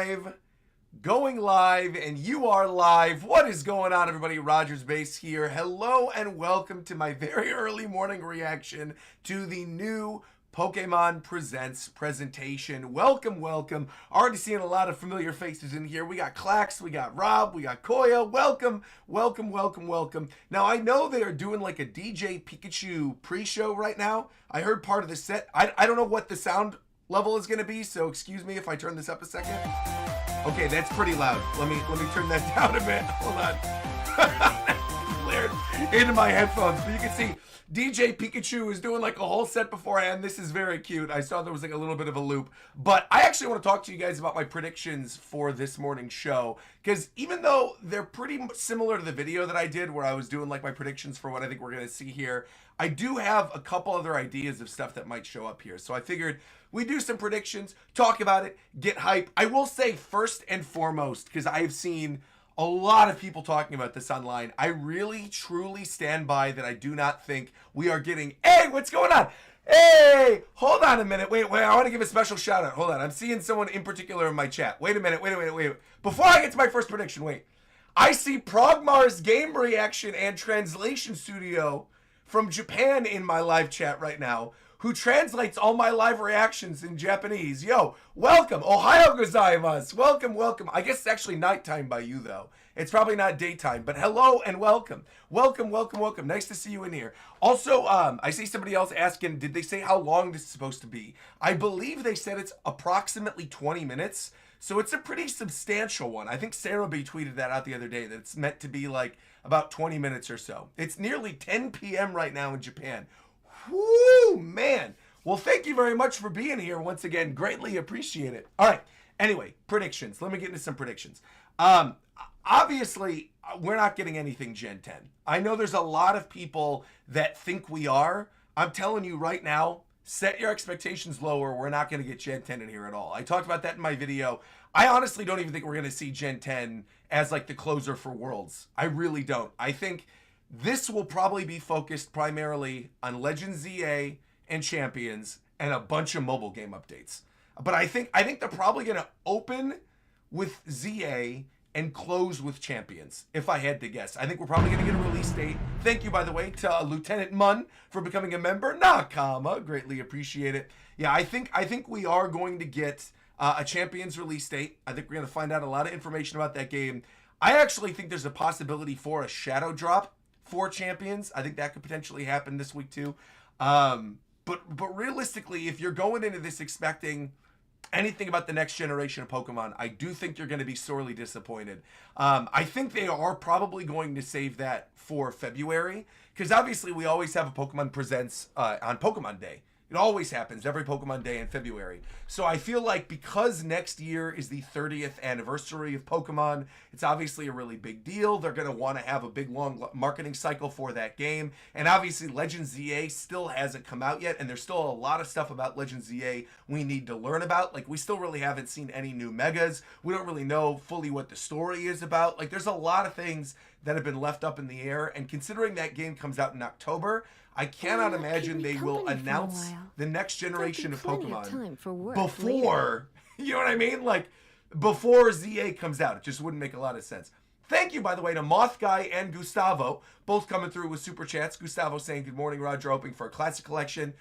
live, going live, and you are live. What is going on, everybody? RogersBase here. Hello and welcome to my very early morning reaction to the new Pokémon Presents presentation. Welcome, welcome. Already seeing a lot of familiar faces in here. We got Clax, we got Rob, we got Koya. Welcome, welcome, welcome, welcome. Now, I know they are doing like a DJ Pikachu pre-show right now. I heard part of the set. I don't know what the sound level is going to be, so excuse me if I turn this up a second. Okay, that's pretty loud. Let me turn that down a bit. Hold on. Blared into my headphones, but you can see DJ Pikachu is doing like a whole set beforehand. This is very cute. I saw there was like a little bit of a loop, but I actually want to talk to you guys about my predictions for this morning's show, because even though they're pretty similar to the video that I did where I was doing like my predictions for what I think we're going to see here, I do have a couple other ideas of stuff that might show up here. So I figured we do some predictions, talk about it, get hype. I will say first and foremost, because I've seen a lot of people talking about this online, I really truly stand by that I do not think we are getting, hey, what's going on? Hey, hold on a minute. Wait, I want to give a special shout out. Hold on. I'm seeing someone in particular in my chat. Wait a minute. Wait. Before I get to my first prediction, wait. I see Progmar's Game Reaction and Translation Studio from Japan in my live chat right now, who translates all my live reactions in Japanese. Yo, welcome. Ohayo gozaimasu. Welcome, welcome. I guess it's actually nighttime by you, though. It's probably not daytime, but hello and welcome. Welcome, welcome, welcome. Nice to see you in here. Also, I see somebody else asking, did they say how long this is supposed to be? I believe they said it's approximately 20 minutes, so it's a pretty substantial one. I think Sarah B tweeted that out the other day, that it's meant to be like about 20 minutes or so. It's nearly 10 p.m. right now in Japan. Whoo, man. Well, thank you very much for being here once again. Greatly appreciate it. All right. Anyway, predictions. Let me get into some predictions. Obviously, we're not getting anything Gen 10. I know there's a lot of people that think we are. I'm telling you right now, set your expectations lower. We're not going to get Gen 10 in here at all. I talked about that in my video. I honestly don't even think we're going to see Gen 10 as like the closer for Worlds. I really don't. I think this will probably be focused primarily on Legends ZA and Champions and a bunch of mobile game updates. But I think they're probably going to open with ZA and close with Champions, if I had to guess. I think we're probably going to get a release date. Thank you, by the way, to Lieutenant Mun for becoming a member. Nakama, greatly appreciate it. Yeah, I think we are going to get a Champions release date. I think we're going to find out a lot of information about that game. I actually think there's a possibility for a shadow drop for Champions. I think that could potentially happen this week too. But realistically, if you're going into this expecting anything about the next generation of Pokemon, I do think you're going to be sorely disappointed. I think they are probably going to save that for February, because obviously we always have a Pokemon Presents on Pokemon Day. It always happens every Pokemon Day in February. So I feel like because next year is the 30th anniversary of Pokemon, it's obviously a really big deal. They're going to want to have a big, long marketing cycle for that game. And obviously Legends ZA still hasn't come out yet, and there's still a lot of stuff about Legends ZA we need to learn about. Like, we still really haven't seen any new megas. We don't really know fully what the story is about. Like, there's a lot of things that have been left up in the air. And considering that game comes out in October, I cannot imagine they will announce the next generation of Pokemon before, you know what I mean? Like, before ZA comes out. It just wouldn't make a lot of sense. Thank you, by the way, to Moth Guy and Gustavo, both coming through with super chats. Gustavo saying, good morning, Roger, hoping for a classic collection.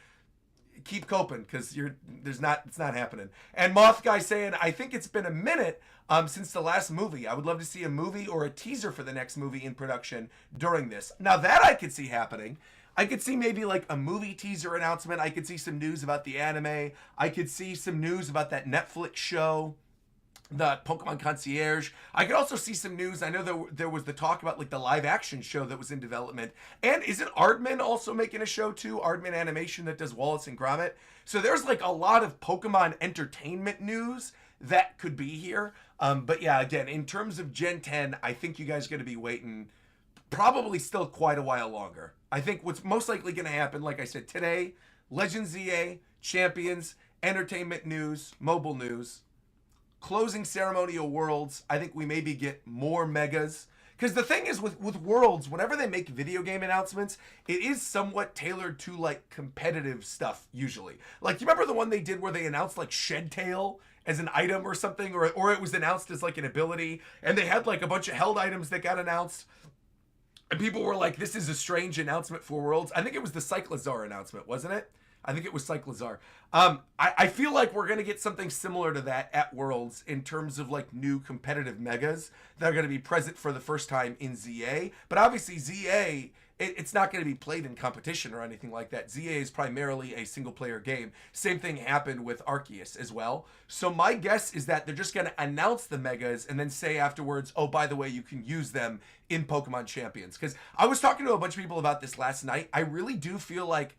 Keep coping, because it's not happening. And Moth Guy saying, I think it's been a minute since the last movie. I would love to see a movie or a teaser for the next movie in production during this. Now that I could see happening. I could see maybe like a movie teaser announcement. I could see some news about the anime. I could see some news about that Netflix show, the Pokemon Concierge. I could also see some news. I know there was the talk about like the live action show that was in development. And isn't Aardman also making a show too? Aardman Animation that does Wallace and Gromit. So there's like a lot of Pokemon entertainment news that could be here. But yeah, again, in terms of Gen 10, I think you guys are going to be waiting probably still quite a while longer. I think what's most likely going to happen, like I said, today, Legends ZA, Champions, entertainment news, mobile news, closing ceremonial worlds. I think we maybe get more megas, Because the thing is with Worlds, whenever they make video game announcements, it is somewhat tailored to like competitive stuff usually. Like you remember the one they did where they announced like Shed Tail as an item or something, or it was announced as like an ability, and they had like a bunch of held items that got announced. And people were like, this is a strange announcement for Worlds. I think it was the Cyclizar announcement, wasn't it? I think it was Cyclizar. I feel like we're going to get something similar to that at Worlds in terms of like new competitive megas that are going to be present for the first time in ZA. But obviously ZA, it's not going to be played in competition or anything like that. ZA is primarily a single player game. Same thing happened with Arceus as well. So my guess is that they're just going to announce the megas and then say afterwards, oh, by the way, you can use them in Pokemon Champions. Because I was talking to a bunch of people about this last night. I really do feel like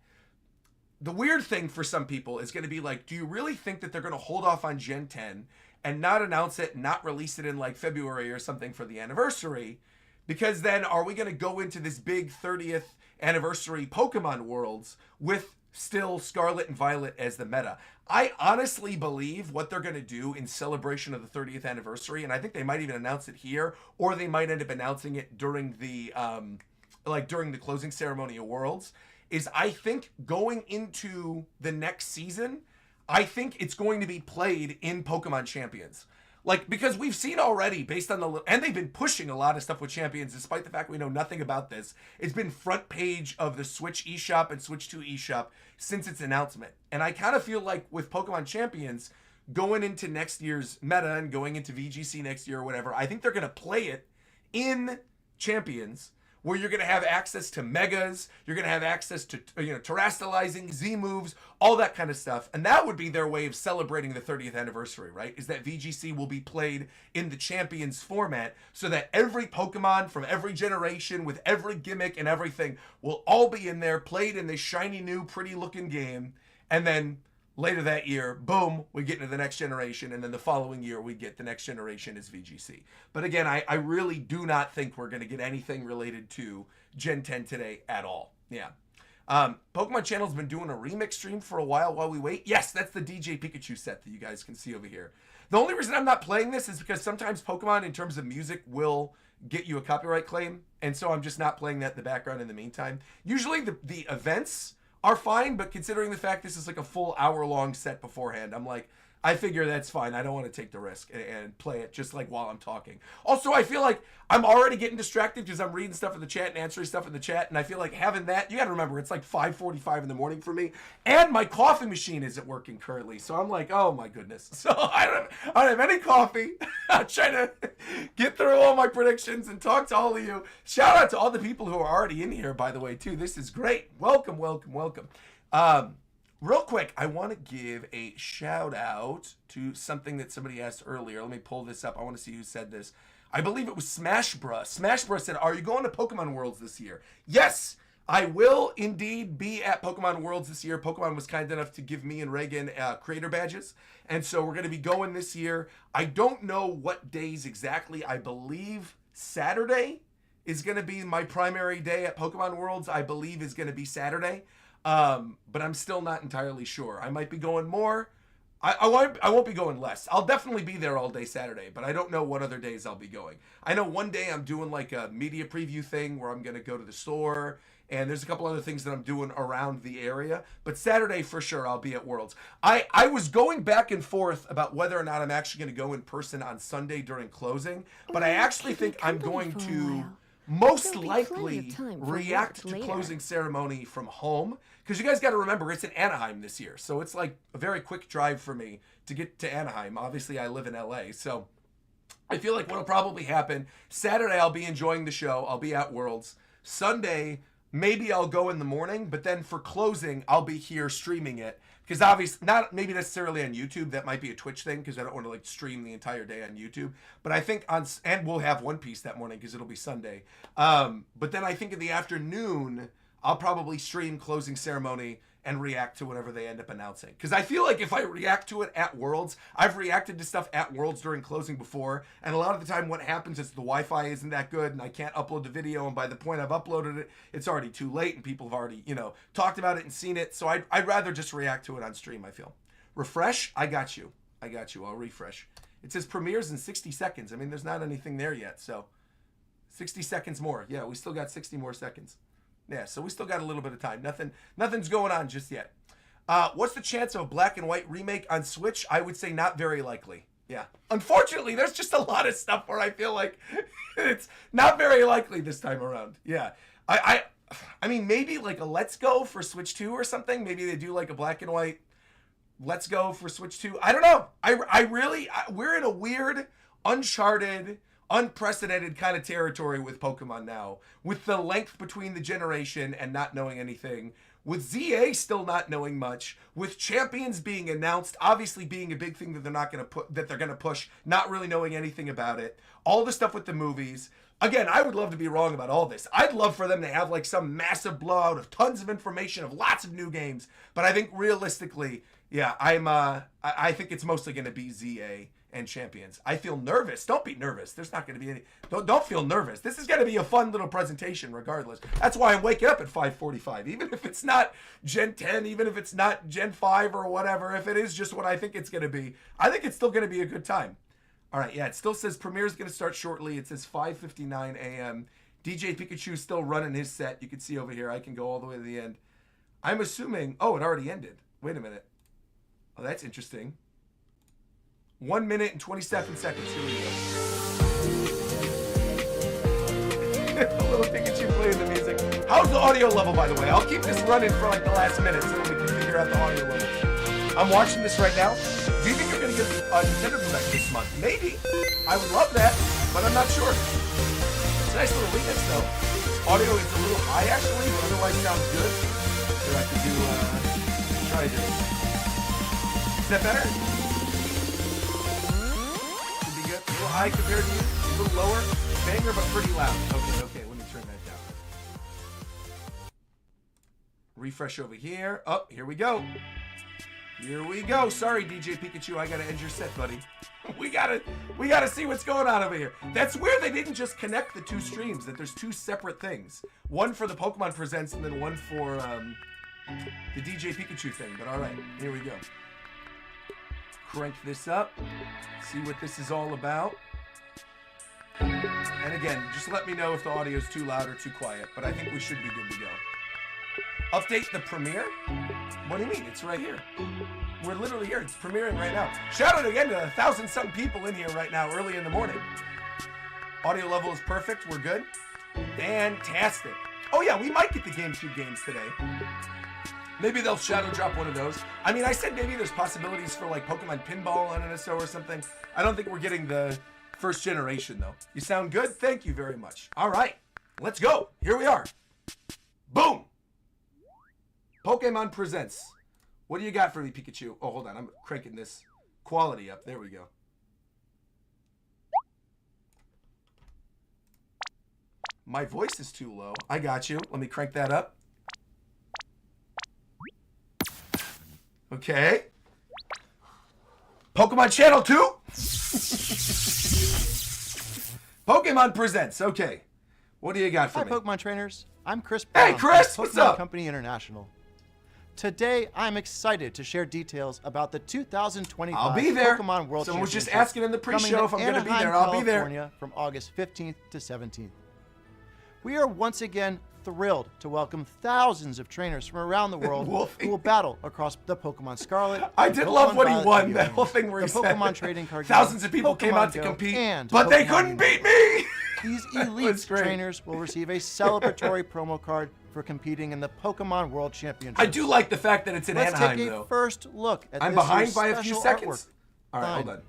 the weird thing for some people is going to be like, do you really think that they're going to hold off on Gen 10 and not announce it, not release it in like February or something for the anniversary? Because then are we going to go into this big 30th anniversary Pokemon Worlds with still Scarlet and Violet as the meta? I honestly believe what they're going to do in celebration of the 30th anniversary, and I think they might even announce it here, or they might end up announcing it during the during the closing ceremony of Worlds, is I think going into the next season, I think it's going to be played in Pokemon Champions. Like, because we've seen already, based on the, and they've been pushing a lot of stuff with Champions, despite the fact we know nothing about this. It's been front page of the Switch eShop and Switch 2 eShop since its announcement. And I kind of feel like with Pokemon Champions, going into next year's meta and going into VGC next year or whatever, I think they're going to play it in Champions, where you're going to have access to megas, you're going to have access to, terastallizing, Z moves, all that kind of stuff. And that would be their way of celebrating the 30th anniversary, right? Is that VGC will be played in the Champions format so that every Pokemon from every generation with every gimmick and everything will all be in there, played in this shiny new pretty looking game. And then later that year, boom, we get into the next generation, and then the following year we get the next generation as VGC. But again, I really do not think we're going to get anything related to Gen 10 today at all. Yeah. Pokemon Channel's been doing a remix stream for a while we wait. Yes, that's the DJ Pikachu set that you guys can see over here. The only reason I'm not playing this is because sometimes Pokemon, in terms of music, will get you a copyright claim, and so I'm just not playing that in the background in the meantime. Usually the events are fine, but considering the fact this is like a full hour-long set beforehand, I'm like, I figure that's fine. I don't want to take the risk and play it just like while I'm talking. Also, I feel like I'm already getting distracted because I'm reading stuff in the chat and answering stuff in the chat, and I feel like having that, you got to remember, it's like 5:45 in the morning for me, and my coffee machine isn't working currently, so I'm like, oh my goodness. So I don't have any coffee. I'm trying to get through all my predictions and talk to all of you. Shout out to all the people who are already in here, by the way, too. This is great. Welcome, welcome, welcome. Real quick, I want to give a shout out to something that somebody asked earlier. Let me pull this up. I want to see who said this. I believe it was Smashbra. Smashbra said, are you going to Pokemon Worlds this year? Yes, I will indeed be at Pokemon Worlds this year. Pokemon was kind enough to give me and Reagan creator badges. And so we're going to be going this year. I don't know what days exactly. I believe Saturday is going to be my primary day at Pokemon Worlds. I believe is going to be Saturday. But I'm still not entirely sure. I might be going more. I won't be going less. I'll definitely be there all day Saturday, but I don't know what other days I'll be going. I know one day I'm doing like a media preview thing where I'm going to go to the store, and there's a couple other things that I'm doing around the area. But Saturday, for sure, I'll be at Worlds. I was going back and forth about whether or not I'm actually going to go in person on Sunday during closing, but I actually think I'm going to most likely react to closing ceremony from home, because you guys got to remember it's in Anaheim this year, so it's like a very quick drive for me to get to Anaheim. Obviously I live in LA, so I feel like what'll probably happen, Saturday I'll be enjoying the show, I'll be at Worlds. Sunday maybe I'll go in the morning, but then for closing I'll be here streaming it, because obviously not maybe necessarily on YouTube. That might be a Twitch thing, because I don't want to like stream the entire day on YouTube. But I think and we'll have One Piece that morning because it'll be Sunday. But then I think in the afternoon I'll probably stream closing ceremony and react to whatever they end up announcing. Because I feel like if I react to it at Worlds, I've reacted to stuff at Worlds during closing before, and a lot of the time what happens is the Wi-Fi isn't that good and I can't upload the video, and by the point I've uploaded it, it's already too late and people have already, talked about it and seen it. So I'd rather just react to it on stream, I feel. Refresh? I got you. I'll refresh. It says premieres in 60 seconds. I mean, there's not anything there yet, so 60 seconds more. Yeah, we still got 60 more seconds. Yeah, so we still got a little bit of time. Nothing's going on just yet. What's the chance of a black and white remake on Switch? I would say not very likely. Yeah. Unfortunately, there's just a lot of stuff where I feel like it's not very likely this time around. Yeah. I mean, maybe like a Let's Go for Switch 2 or something. Maybe they do like a black and white Let's Go for Switch 2. I don't know. We're in a weird, uncharted, unprecedented kind of territory with Pokemon now. With the length between the generation and not knowing anything. With ZA still not knowing much, with Champions being announced, obviously being a big thing that they're gonna push, not really knowing anything about it. All the stuff with the movies. Again, I would love to be wrong about all this. I'd love for them to have like some massive blowout of tons of information of lots of new games. But I think realistically, yeah, I think it's mostly gonna be ZA and Champions. I feel nervous. Don't be nervous. There's not going to be any... Don't feel nervous. This is going to be a fun little presentation regardless. That's why I'm waking up at 5:45. Even if it's not Gen 10, even if it's not Gen 5 or whatever, if it is just what I think it's going to be, I think it's still going to be a good time. All right, yeah, it still says premiere is going to start shortly. It says 5:59 a.m. DJ Pikachu still running his set. You can see over here. I can go all the way to the end. I'm assuming... Oh, it already ended. Wait a minute. Oh, that's interesting. 1 minute and 27 seconds. Here we go. A little Pikachu playing the music. How's the audio level, by the way? I'll keep this running for like the last minute so that we can figure out the audio level. I'm watching this right now. Do you think you're going to get the Nintendo Direct this month? Maybe. I would love that, but I'm not sure. It's a nice little remix, though. Audio is a little high, actually, but otherwise sounds good. Here I can do, try this. Is that better? A little high compared to you, a little lower, banger but pretty loud. Okay, let me turn that down. Refresh over here. Oh, here we go. Here we go. Sorry, DJ Pikachu, I gotta end your set, buddy. We gotta see what's going on over here. That's weird they didn't just connect the two streams, that there's two separate things. One for the Pokemon Presents and then one for the DJ Pikachu thing, but alright, here we go. Crank this up, see what this is all about. And again, just let me know if the audio is too loud or too quiet, but I think we should be good to go. Update the premiere? What do you mean? It's right here. We're literally here. It's premiering right now. Shout out again to 1,000-something people in here right now, early in the morning. Audio level is perfect. We're good. Fantastic. Oh yeah, we might get the GameCube games today. Maybe they'll shadow drop one of those. I mean, I said maybe there's possibilities for like Pokemon Pinball on NSO or something. I don't think we're getting the first generation though. You sound good? Thank you very much. All right, let's go. Here we are. Boom. Pokemon Presents. What do you got for me, Pikachu? Oh, hold on. I'm cranking this quality up. There we go. My voice is too low. I got you. Let me crank that up. Okay. Pokemon Channel 2? Pokemon Presents. Okay. What do you got for me? Hi, Pokemon trainers. I'm Chris Brown. Hey, Chris. Pokemon What's up? Company International. Today, I'm excited to share details about the 2025 I'll be there. Pokemon World Someone was Championship. just asking in the pre-show if I'm going to be there. I'll be there. California from August 15th to 17th. We are once again thrilled to welcome thousands of trainers from around the world who will battle across the Pokemon Scarlet. I did love when he won that whole thing where he said Pokemon trading card thousands of people came out to compete, but they couldn't beat me. These elite trainers will receive a celebratory promo card for competing in the Pokemon World Championship. I do like the fact that it's in Anaheim, Let's take a first look at I'm this behind year's by a few special seconds. artwork. All right, hold on.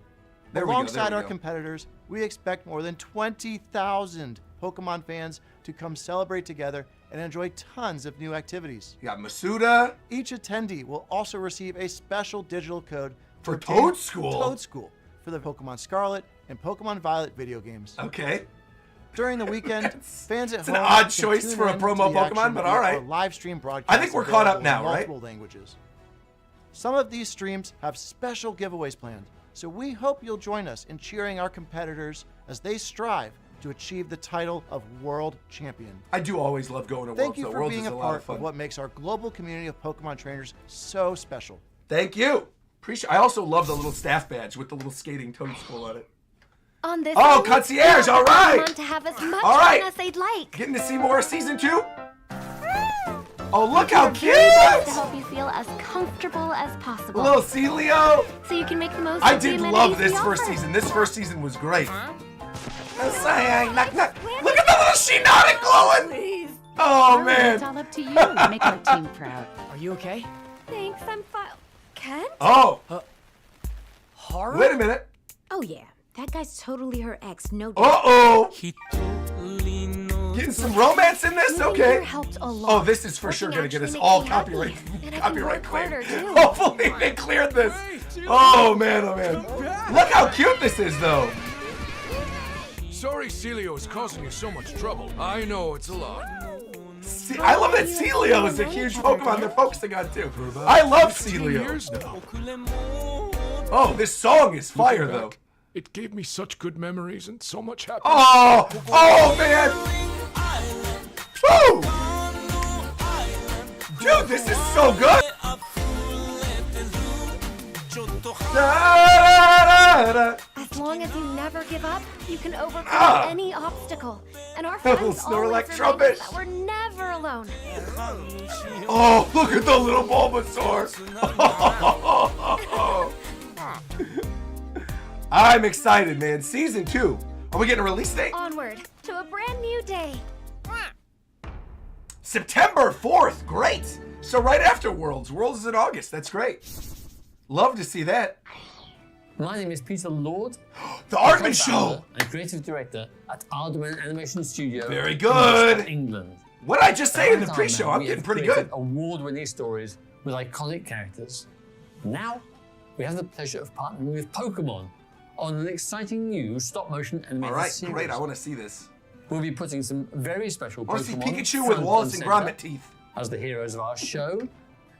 There Alongside we go. our competitors, we expect more than 20,000 Pokemon fans to come celebrate together and enjoy tons of new activities. You got Masuda. Each attendee will also receive a special digital code For obtain Toad School? Toad School for the Pokemon Scarlet and Pokemon Violet video games. Okay. During the weekend, fans at home It's an odd can choice tune for a in promo to the action Pokemon, but via all right. our live stream broadcast. I think we're caught up available now, in right? multiple languages. Some of these streams have special giveaways planned, so we hope you'll join us in cheering our competitors as they strive to achieve the title of World Champion. I do always love going to Thank Worlds. you So for Worlds being is a lot part of fun. of what makes our global community of Pokemon trainers so special. Thank you. Appreciate. I also love the little staff badge with the little skating Toad School on it. On this Oh, end, Concierge, allow all right. Pokemon to have as much All right. fun as they'd like. Getting to see more of season 2? Oh, look how We're cute! very glad to help you feel as comfortable as possible. Little Celio. So you can make the most I of the did amenities love this we first offer. season. This first season was great. Look at the little Shinada glowing! Please. Oh, man. It's all up to you to make our team proud. Are you okay? Thanks, I'm fine. Ken? Oh, Haru? wait a minute. Oh yeah, that guy's totally her ex, no doubt. Uh-oh. Getting some romance in this? Moving Okay. here helped a lot. Oh, this is for sure Working gonna get us actually all makes me happy, copyright and I can copyright work claim. harder, too. Hopefully they cleared this. Oh man, oh man. Look how cute this is though. Sorry Celio is causing you so much trouble. I know it's a lot. See, I love that Celio is a huge Pokemon they're focusing on too. I love 15 Celio. years now. Oh, this song is fire Looking though. back, it gave me such good memories and so much happiness. Oh, oh man. Woo! Dude, this is so good. Da-da-da-da. As long as you never give up, you can overcome Ah. any obstacle. And our Little friends Snorlax always trumpet. remind us that we're never alone. Oh, look at the little Bulbasaur. I'm excited, man. Season 2. Are we getting a release date? Onward to a brand new day. September 4th. Great. So right after Worlds. Worlds is in August. That's great. Love to see that. My name is Peter Lord. The Aardman Show. And creative director at Aardman Animation Studio. Very in good. Worcester, England. What did I just say in the At pre-show? Aardman, I'm we getting have pretty created good. Award-winning stories with iconic characters. Now, we have the pleasure of partnering with Pokémon on an exciting new stop-motion animated All right, series. great. I want to see this. We'll be putting some very special I want to see Pokémon Pikachu with front Wallace and center Gromit teeth. as the heroes of our show,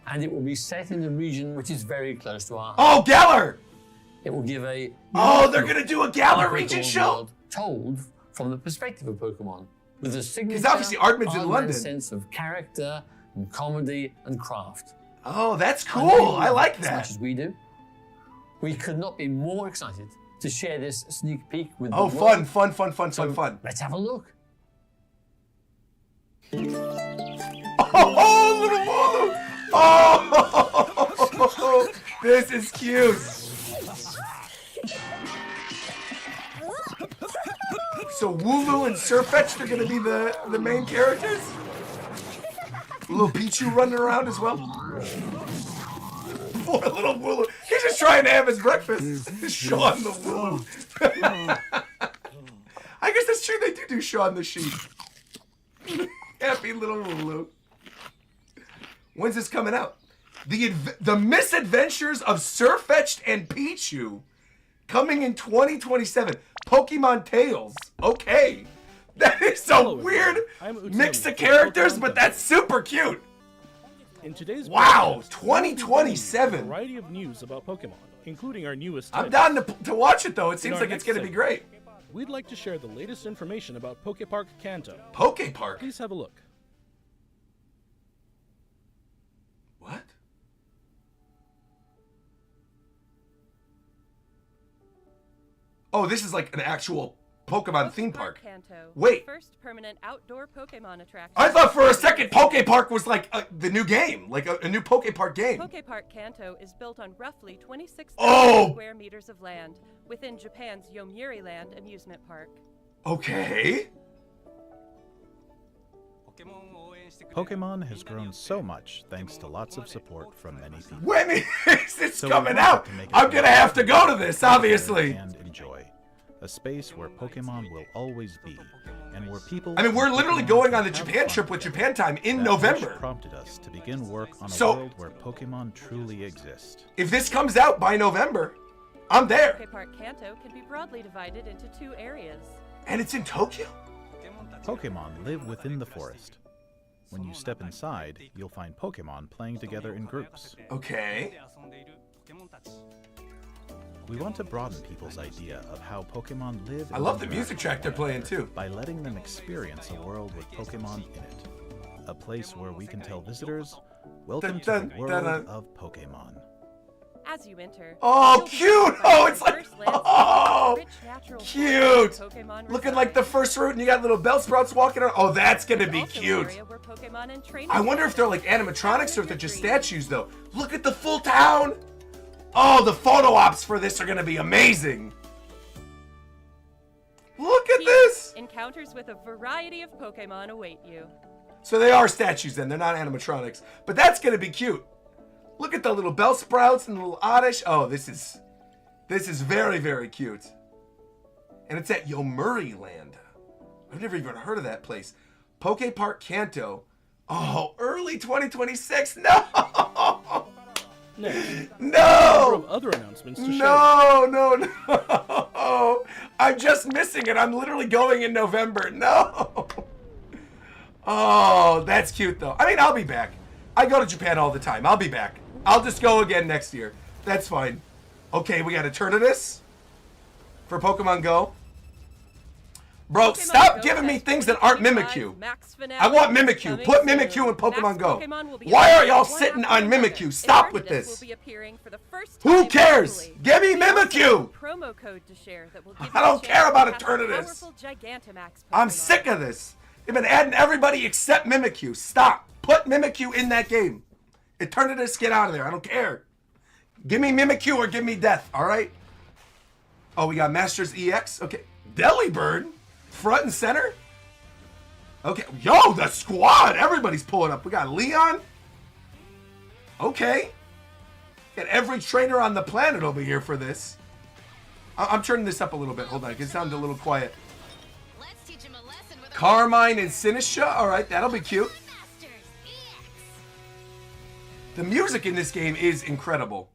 and it will be set in a region which is very close to our. Oh, Galar! It will give a. Oh, they're gonna do a Galar Pokemon region show. world told from the perspective of Pokemon, with a signature. obviously Aardman's in London. sense of character and comedy and craft. Oh, that's And cool. they I like as much that. as we do. We could not be more excited to share this sneak peek with Oh, the fun, world. fun, fun, fun, So fun, fun. let's have a look. Oh, little Wooloo! Oh, this is cute. So Wooloo and Sirfecth'd are gonna be the main characters. Little Pichu running around as well. Poor little Wooloo. He's just trying to have his breakfast. Sean the Wooloo. I guess that's true. They do Sean the sheep. Happy little Wooloo. When's this coming out? The Misadventures of Sirfecth'd and Pichu, coming in 2027. Pokemon Tales. Okay. That is a weird mix of characters, but that's super cute. In today's Wow, podcast, 2027. A variety of news about Pokemon, including our newest. I'm title. down to watch it though. It seems our like it's next going to be segment, great. We'd like to share the latest information about PokéPark Kanto. PokéPark. Please have a look. What? Oh, this is like an actual Pokemon theme park. Kanto, Wait. First permanent outdoor Pokemon attraction. I thought for a second PokéPark was like the new game, like a new PokéPark game. PokéPark Kanto is built on roughly 26,000 Oh! square meters of land within Japan's Yomiuri Land amusement park. Okay. Pokemon has grown so much thanks to lots of support from many people. When is it So we coming wanted out? to make it I'm gonna have to go to this, obviously. And enjoy. A space where Pokemon will always be, and where people. I mean, we're and literally Pokemon going can on the have Japan fun trip with together. Japan Time in That November. push prompted us to begin work on a So- world where Pokemon truly exist. If this comes out by November, I'm there. PokéPark Kanto can be broadly divided into two areas. And it's in Tokyo? Pokemon live within the forest. When you step inside, you'll find Pokemon playing together in groups. Okay. We want to broaden people's idea of how Pokemon live. I and love the interact music track they're playing too. by letting them experience a world with Pokemon in it. A place where we can tell visitors, welcome to Dun, the dun, world dun, dun. of Pokemon. As you enter, Oh, you'll be cute! greeted by Oh, it's like, diverse landscapes, oh, rich natural cute! Pokemon Looking like the first route, and you got little Bellsprouts walking around. Oh, that's gonna be cute. I wonder if they're like animatronics or if they're just statues, though. Look at the full town! Oh, the photo ops for this are gonna be amazing. Look at this! Encounters with a variety of Pokemon await you. So they are statues then, they're not animatronics. But that's gonna be cute. Look at the little Bellsprouts and the little Oddish. Oh, this is very, very cute. And it's at Yomiuri Land. I've never even heard of that place. PokéPark Kanto. Oh, early 2026. No! Next, No! other announcements to share. No! I'm just missing it. I'm literally going in November. No! Oh, that's cute though. I mean, I'll be back. I go to Japan all the time. I'll be back. I'll just go again next year. That's fine. Okay, we got Eternatus for Pokemon Go. Bro, stop giving me things that aren't Mimikyu. I want Mimikyu. Put Mimikyu in Pokemon Go. Why are y'all sitting on Mimikyu? Stop with this. Who cares? Give me Mimikyu. I don't care about Eternatus. I'm sick of this. They've been adding everybody except Mimikyu. Stop. Put Mimikyu in that game. Eternatus, get out of there. I don't care. Give me Mimikyu or give me death, all right? Oh, we got Masters EX. Okay. Delibird. Front and center. Okay. Yo, the squad. Everybody's pulling up. We got Leon. Okay. Got every trainer on the planet over here for this. I'm turning this up a little bit. Hold on. It sounded a little quiet. Carmine and Sinisha. All right. That'll be cute. The music in this game is incredible.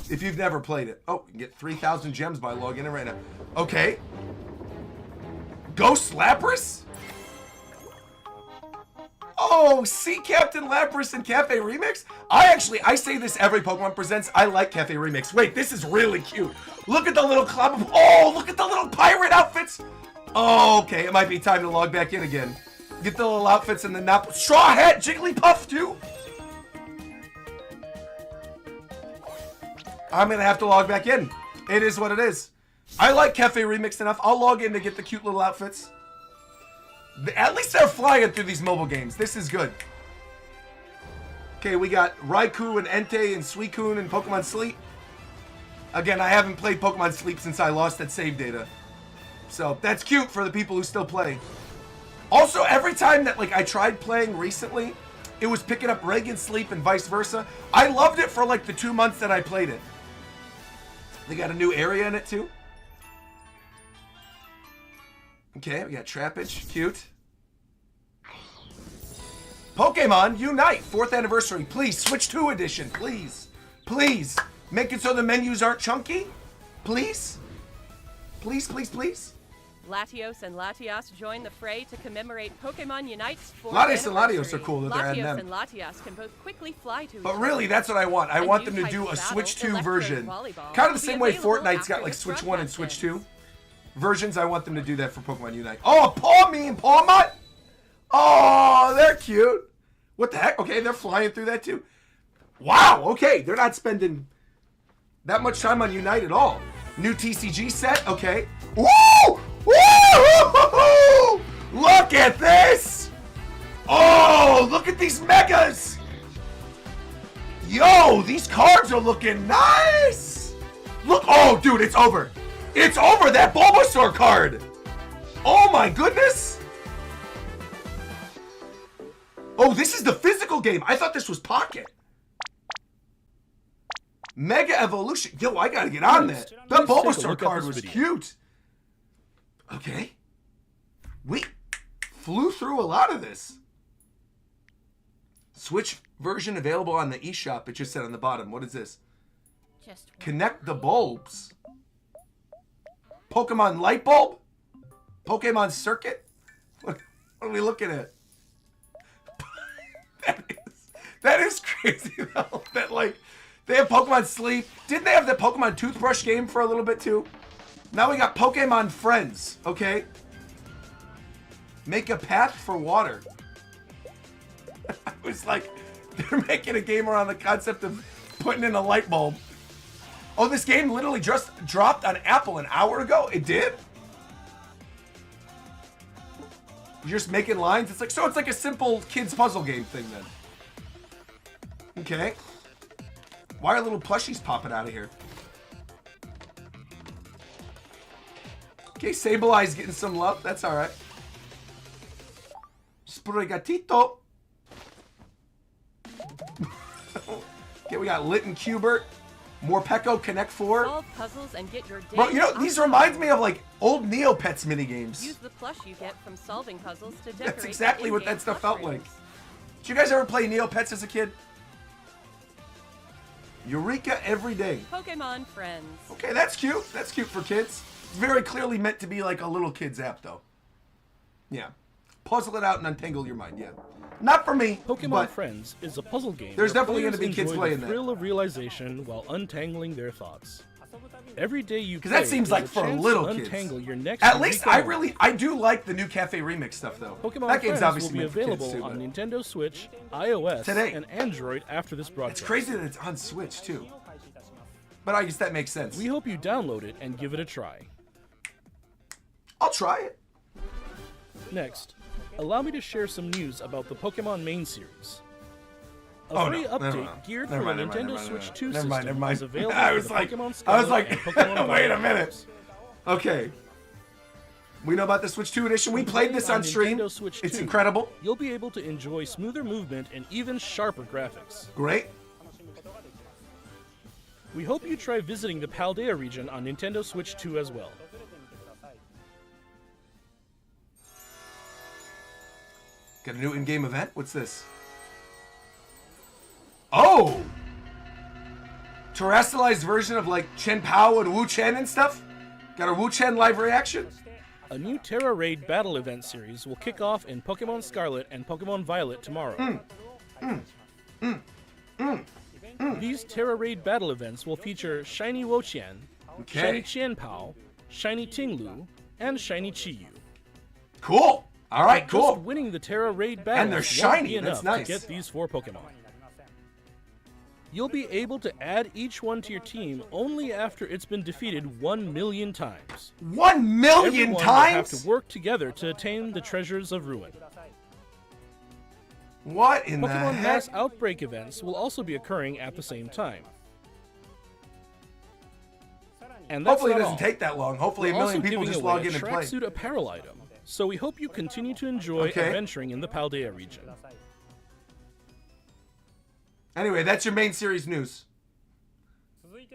If you've never played it. Oh, you can get 3,000 gems by logging in right now. Okay. Ghost Lapras? Oh, Sea Captain Lapras and Cafe Remix? I say this every Pokemon Presents. I like Cafe Remix. Wait, this is really cute. Look at the little club. Oh, look at the little pirate outfits. Oh, okay. It might be time to log back in again. Get the little outfits and the Straw Hat Jigglypuff too. I'm going to have to log back in. It is what it is. I like Cafe Remix enough. I'll log in to get the cute little outfits. At least they're flying through these mobile games. This is good. Okay, we got Raikou and Entei and Suicune and Pokemon Sleep. Again, I haven't played Pokemon Sleep since I lost that save data. So that's cute for the people who still play. Also, every time that I tried playing recently, it was picking up Reagan Sleep and vice versa. I loved it for the 2 months that I played it. They got a new area in it too. Okay, we got Trapinch, cute. Pokemon Unite, 4th anniversary. Please, Switch 2 edition, please. Please, make it so the menus aren't chunky. Please. Please, please, please. Latios and Latias join the fray to commemorate Pokemon Unite's 4th Latios and anniversary. Latios are cool that they're adding them. Latios and Latias can both quickly fly to each But other. really, that's what I want. I want them to new do type a of Switch battle, 2 version. volleyball, Kind of will the be same way available Fortnite's got after the Switch 1 and broadcast Switch ends. 2 versions. I want them to do that for Pokemon Unite. Oh, Pawmi and Pawmot! Oh, they're cute. What the heck? Okay, they're flying through that too. Wow, okay, they're not spending that much time on Unite at all. New TCG set, okay. Woo! Woo! Look at this! Oh, look at these megas! Yo, these cards are looking nice! Look, oh, dude, it's over. It's over, that Bulbasaur card! Oh my goodness! Oh, this is the physical game. I thought this was Pocket. Mega Evolution. Yo, I gotta get on that. That Bulbasaur card was cute. Okay. We flew through a lot of this. Switch version available on the eShop. It just said on the bottom. What is this? Connect the bulbs. Pokemon Light Bulb? Pokemon Circuit? What are we looking at? That is crazy though. That they have Pokemon Sleep. Didn't they have the Pokemon Toothbrush game for a little bit too? Now we got Pokemon Friends, okay? Make a path for water. I was like, they're making a game around the concept of putting in a light bulb. Oh, this game literally just dropped on Apple an hour ago? It did? You're just making lines? It's like, so it's like a simple kids puzzle game thing then. Okay. Why are little plushies popping out of here? Okay, Sableye's getting some love. That's all right. Sprigatito. Okay, we got Lit and Cubert. Morpeko Connect 4. Solve puzzles and get your Bro, you know, these reminds me of like old Neopets minigames. Use the plush you get from solving puzzles to decorate. That's exactly what that stuff felt like. Did you guys ever play Neopets as a kid? Eureka every day. Pokemon Friends. Okay, that's cute. That's cute for kids. It's very clearly meant to be like a little kid's app, though. Yeah. Puzzle it out and untangle your mind, yeah. Not for me, Pokemon but Friends is a puzzle game. there's where definitely going to be players kids enjoy playing the that. thrill of realization while untangling their thoughts. Every day you play, Because that seems like there's a for chance little to kids. untangle your next At least Eureka I do like the new Cafe Remix stuff, though. Pokemon that game's Friends obviously will be meant for kids, available too, on but Nintendo Switch, iOS, Today. and Android after this broadcast. it's crazy that it's on Switch, too. But I guess that makes sense. We hope you download it and give it a try. I'll try it. Next, allow me to share some news about the Pokemon main series. A Oh, free no. Never update mind. geared Never for the mind, never Nintendo mind, Switch 2 never mind, never system mind. is available I for was the like- Pokemon I was Scarlet like, and Pokemon wait a Violet minute. games. Okay. We know about the Switch 2 edition. We played this on stream. Nintendo Switch It's 2, incredible. You'll be able to enjoy smoother movement and even sharper graphics. Great. We hope you try visiting the Paldea region on Nintendo Switch 2 as well. Got a new in-game event? What's this? Oh! Terrestrialized version of like Chen Pao and Wu Chen and stuff? Got a Wu Chen live reaction? A new Terra Raid battle event series will kick off in Pokemon Scarlet and Pokemon Violet tomorrow. These Terra Raid battle events will feature Shiny Wo-Chien, Okay. Shiny Qianpao, Shiny Tinglu, and Shiny Chi-Yu. Cool. All right, Just cool. winning the Terra Raid battles And they're won't shiny, be enough that's nice. to get these 4 Pokemon. You'll be able to add each one to your team only after it's been defeated 1 million times. 1 million Everyone will times? have to work together to attain the treasures of ruin. What in the Pokemon heck? Mass Outbreak events will also be occurring at the same time. And that's Hopefully it not doesn't all. take that long. Hopefully We're a million also people giving just away log a in and play. tracksuit apparel item, so we hope you continue to enjoy Okay. adventuring in the Paldea region. Anyway, that's your main series news.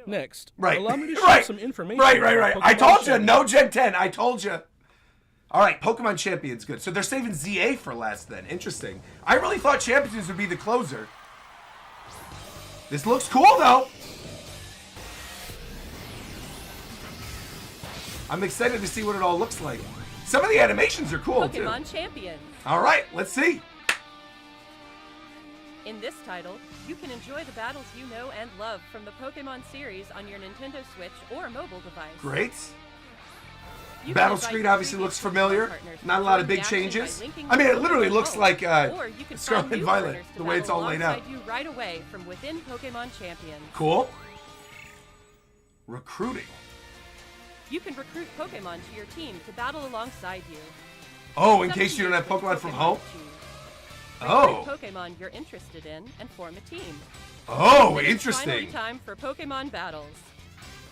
Next, Right. allow me to share Right. some information. Right. about I Pokemon told you, Champions. no Gen 10. I told you. All right, Pokemon Champions, good. So they're saving ZA for last then. Interesting. I really thought Champions would be the closer. This looks cool, though. I'm excited to see what it all looks like. Some of the animations are cool, too. Pokemon Champions. All right, let's see. In this title, you can enjoy the battles you know and love from the Pokemon series on your Nintendo Switch or mobile device. Great. You can Battle invite screen your obviously previous looks familiar. Pokemon partners to Not a lot of join big the action by changes. linking I mean, your it literally Pokemon looks home. like Or you can Scarlet find and new Violet, partners to the way it's battle all laid out. alongside you right away from within Pokemon Champions. Cool. Recruiting. You can recruit Pokemon to your team to battle alongside you. Oh, in It's up case to you don't have which Pokemon from home? to choose. Oh. Recruit Pokemon you're interested in and form a team. Oh, Then it's finally interesting. time for Pokemon battles.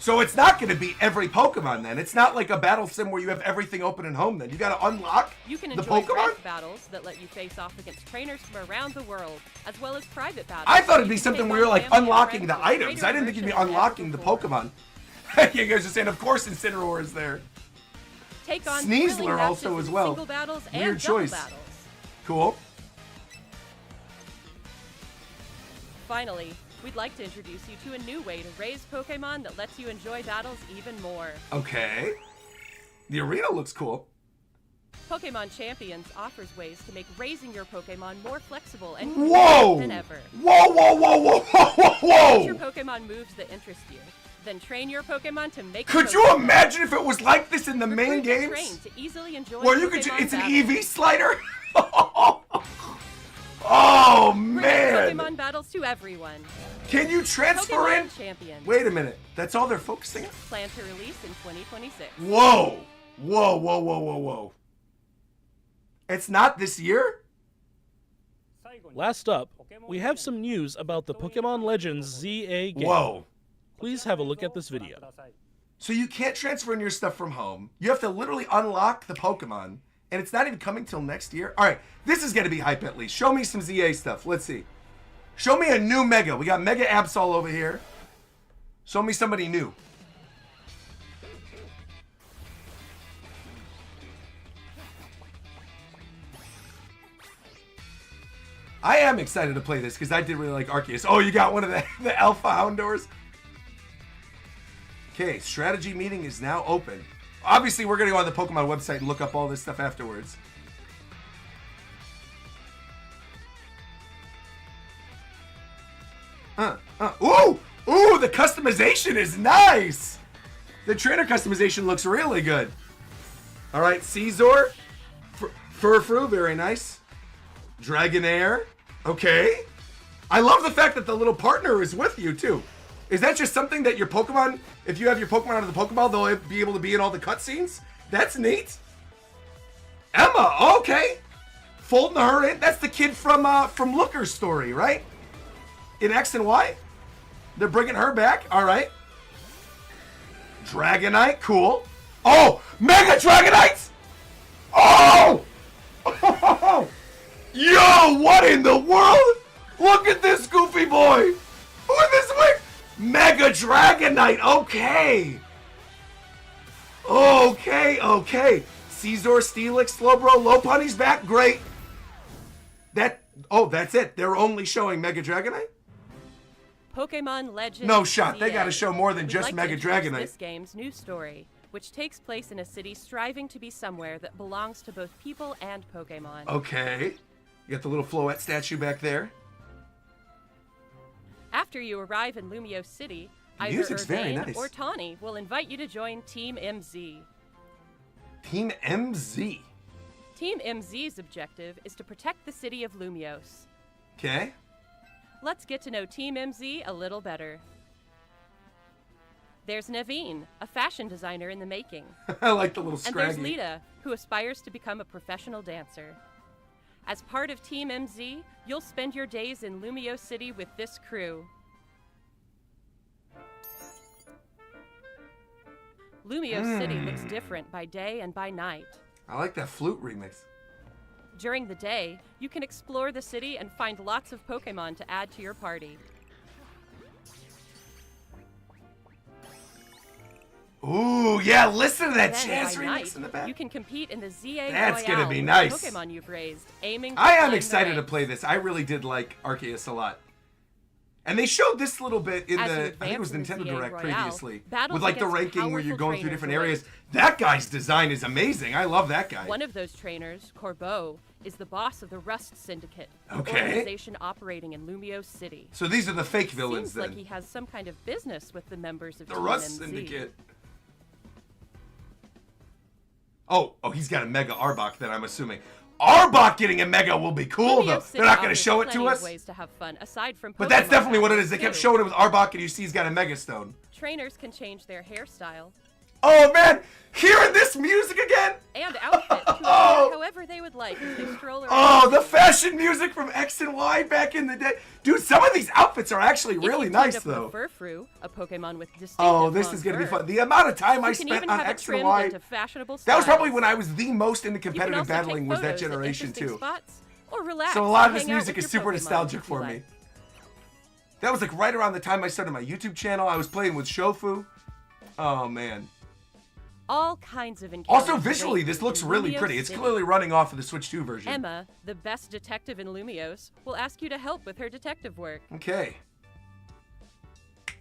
So it's not going to be every Pokemon then. It's not like a battle sim where you have everything open and home then. You got to unlock You can the enjoy Pokemon? ranked battles that let you face off against trainers from around the world, as well as private battles. I thought it'd You be can something take where you're on like family and unlocking the friends with items. greater I didn't think you'd be immersion than ever unlocking the before. Pokemon. You guys are saying, of course Incineroar is there. Take on Sneasler thrilling also matches as in well. Single battles Weird and double choice. battles. Cool. Finally, we'd like to introduce you to a new way to raise Pokemon that lets you enjoy battles even more. Okay. The arena looks cool. Pokemon Champions offers ways to make raising your Pokemon more flexible and Whoa! convenient than ever. Whoa, whoa, whoa, whoa, whoa, whoa, Get your whoa! Pokemon moves that interest you. Then train your Pokemon to make. Could the you Pokemon. imagine if it was like this in the main Recruit and games? train to easily enjoy Where you could Pokemon it's an battles. EV slider? Oh Bring man! Pokemon battles to everyone. Can you transfer in? Pokémon Champions. Wait a minute. That's all they're focusing on? Plan to release in 2026. Whoa! Whoa, whoa, whoa, whoa, whoa. It's not this year? Last up, we have some news about the Pokemon Legends ZA game. Whoa. Please have a look at this video. So you can't transfer in your stuff from home. You have to literally unlock the Pokemon, and it's not even coming till next year? All right, this is going to be hype at least. Show me some ZA stuff. Let's see. Show me a new Mega. We got Mega Absol over here. Show me somebody new. I am excited to play this because I did really like Arceus. Oh, you got one of the Alpha Houndours? Okay, strategy meeting is now open. Obviously, we're going to go on the Pokemon website and look up all this stuff afterwards. Ooh! Ooh, the customization is nice! The trainer customization looks really good. All right, Scizor. Furfru, very nice. Dragonair. Okay. I love the fact that the little partner is with you, too. Is that just something that your Pokemon, if you have your Pokemon out of the Pokeball, they'll be able to be in all the cutscenes? That's neat. Emma, okay. Folding her in. That's the kid from Looker's story, right? In X and Y? They're bringing her back? All right. Dragonite, cool. Oh, Mega Dragonites! Oh! Yo, what in the world? Look at this goofy boy. Who is this with? Mega Dragonite, okay. Okay. Scizor, Steelix, Slowbro, Lopunny's back, great. That's it. They're only showing Mega Dragonite? Pokemon Legends. No shot. They ZA. got to show more than just We'd Mega like to introduce Dragonite. This game's new story, which takes place in a city striving to be somewhere that belongs to both people and Pokemon. Okay. You got the little Floette statue back there. After you arrive in Lumiose City, either music's very Urbane nice. or Tawny will invite you to join Team MZ. Team MZ. Team MZ's objective is to protect the city of Lumiose. Okay. Let's get to know Team MZ a little better. There's Naveen, a fashion designer in the making. I like the little And scraggy. there's Lita, who aspires to become a professional dancer. As part of Team MZ, you'll spend your days in Lumiose City with this crew. Lumiose City looks different by day and by night. I like that flute remix. During the day, you can explore the city and find lots of Pokemon to add to your party. Ooh, yeah, listen to that Then jazz by remix night, in the back. you can compete in the ZA That's Royale gonna be with nice. the Pokemon you've raised, aiming to I am climb the excited to ranks. play this. I really did like Arceus a lot. And they showed this little bit in As you the, I think it was advance in Nintendo the ZA Direct Royale, previously. battles With like the against ranking where you're powerful going through trainers different await. areas. That guy's design is amazing. I love that guy. One of those trainers, Corbeau, is the boss of the Rust Syndicate, an Okay. organization operating in Lumiose City. So these are the fake villains Seems then. like he has some kind of business with the members of The Team Rust MZ. Syndicate. Oh, he's got a Mega Arbok then, I'm assuming. Arbok getting a Mega will be cool, though. Lumiose City They're not going to offers show it plenty to of us. ways to have fun, aside from But that's Pokemon definitely what it is. battles, They kept too. showing it with Arbok, and you see he's got a Mega Stone. Trainers can change their hairstyle Oh, man. Hearing this music again? and outfit to appear Oh. however they would like as they stroll around. Oh, the fashion music from X and Y back in the day. Dude, some of these outfits are actually If really you nice, teamed up though. with Furfru, a Pokemon with distinctive Oh, this long is going to be fur, fun. The amount of time I you can spent even on have it X and trimmed Y. into fashionable That was probably styles. when I was the most into You can competitive also battling take was that photos at generation, interesting too. spots, or relax So a lot of and this hang out music with is your super Pokemon nostalgic if you for like. me. That was like right around the time I started my YouTube channel. I was playing with Shofu. Oh, man. All kinds of encounters Also, visually, await this you looks in really Lumiose pretty. It's City. clearly running off of the Switch 2 version. Emma, the best detective in Lumiose, will ask you to help with her detective work. Okay.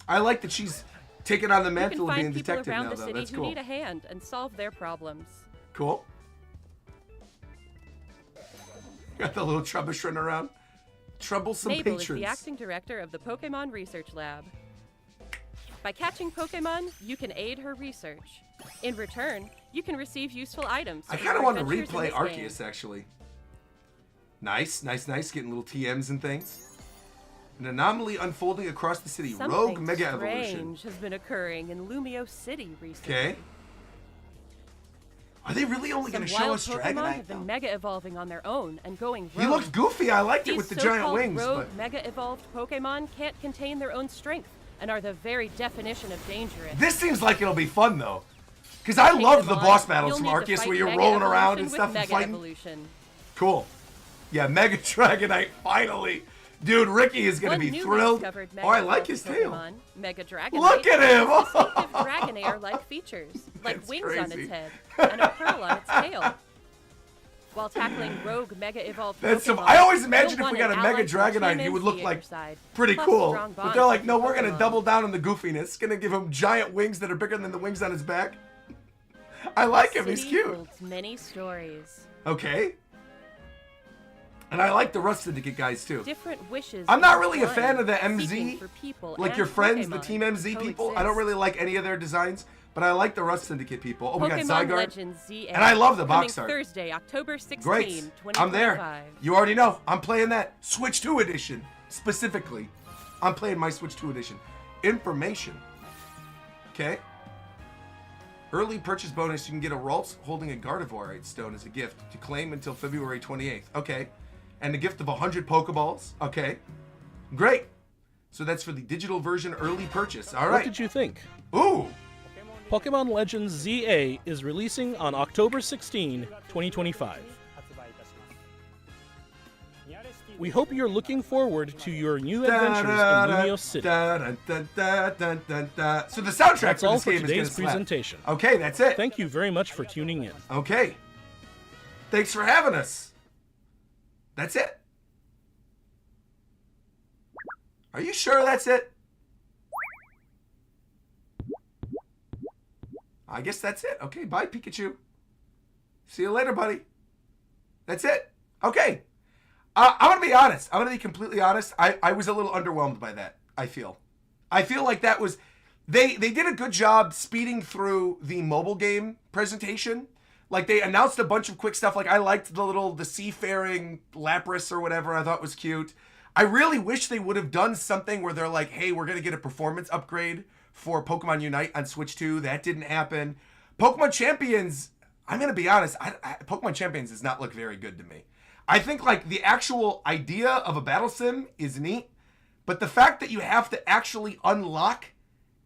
I like that she's taking on the You can mantle of being find people detective around now, the though. city That's who cool. need a hand and solve their problems. Cool. Got the little Trubbish running around. Troublesome Mabel patrons. is the acting director of the Pokemon Research Lab. By catching Pokemon, you can aid her research. In return, you can receive useful items. I for kind of your want to adventures in replay this Arceus, game. actually. Nice, nice, nice. Getting little TMs and things. An anomaly unfolding across the city. Something Rogue Mega Evolution. strange has been occurring in Lumio City recently. Okay. Are they really only going to show us Pokemon Dragonite? have been mega evolving on their own and going rogue. He looked goofy. I liked it These with the giant so-called wings. rogue But mega evolved Pokemon can't contain their own strength and are the very definition of dangerous. this seems like it'll be fun though, because I love the boss battles from Arceus where you're rolling around and stuff and fighting. Evolution. Cool. Yeah, Mega Dragonite finally. Dude, Ricky is going to be thrilled. Oh, I like his tail. Mega Dragonite. Look at him! Distinctive Dragonair-like features, like That's wings on crazy. its head and a pearl on its tail. While tackling rogue Mega Evolved That's Pokemon, I always imagine you'll if we want got a an Mega ally from Dragonite, Team he would NC look at like your side, pretty plus cool. strong But bonds they're like, with no, your we're going to Pokemon. double down on the goofiness. Going to give him giant wings that are bigger than the wings on his back. I like him. He's City cute. holds many stories. Okay. And I like the Rust Syndicate guys too. Different wishes. I'm not really a intertwine, fan of the seeking MZ, for people like and your friends, the Pokemon Team MZ to people. I coexist. don't really like any of their designs, but I like the Rust Syndicate people. Oh, we got Pokemon Zygarde. Legends ZA. And I love the coming box art. Thursday, October 16, Great. 2025. I'm there. You already know. I'm playing that Switch 2 edition specifically. I'm playing my Switch 2 edition. Information. Okay. Early purchase bonus. You can get a Ralts holding a Gardevoirite stone as a gift to claim until February 28th. Okay. And the gift of 100 Pokeballs. Okay. Great. So that's for the digital version early purchase. All right. What did you think? Ooh. Pokemon Legends ZA is releasing on October 16, 2025. We hope you're looking forward to your new adventures in Lumio City. So the soundtrack That's for all this for game is today's going to slap. presentation. Okay, that's it. Thank you very much for tuning in. Okay. Thanks for having us. That's it. Are you sure that's it? I guess that's it. Okay, bye, Pikachu. See you later, buddy. That's it. Okay. I'm going to be honest. I'm going to be completely honest. I was a little underwhelmed by that, I feel. I feel like that was... They did a good job speeding through the mobile game presentation. Like, they announced a bunch of quick stuff. Like, I liked the seafaring Lapras or whatever. I thought was cute. I really wish they would have done something where they're like, hey, we're going to get a performance upgrade for Pokemon Unite on Switch 2. That didn't happen. Pokemon Champions, I'm going to be honest, Pokemon Champions does not look very good to me. I think, like, the actual idea of a battle sim is neat, but the fact that you have to actually unlock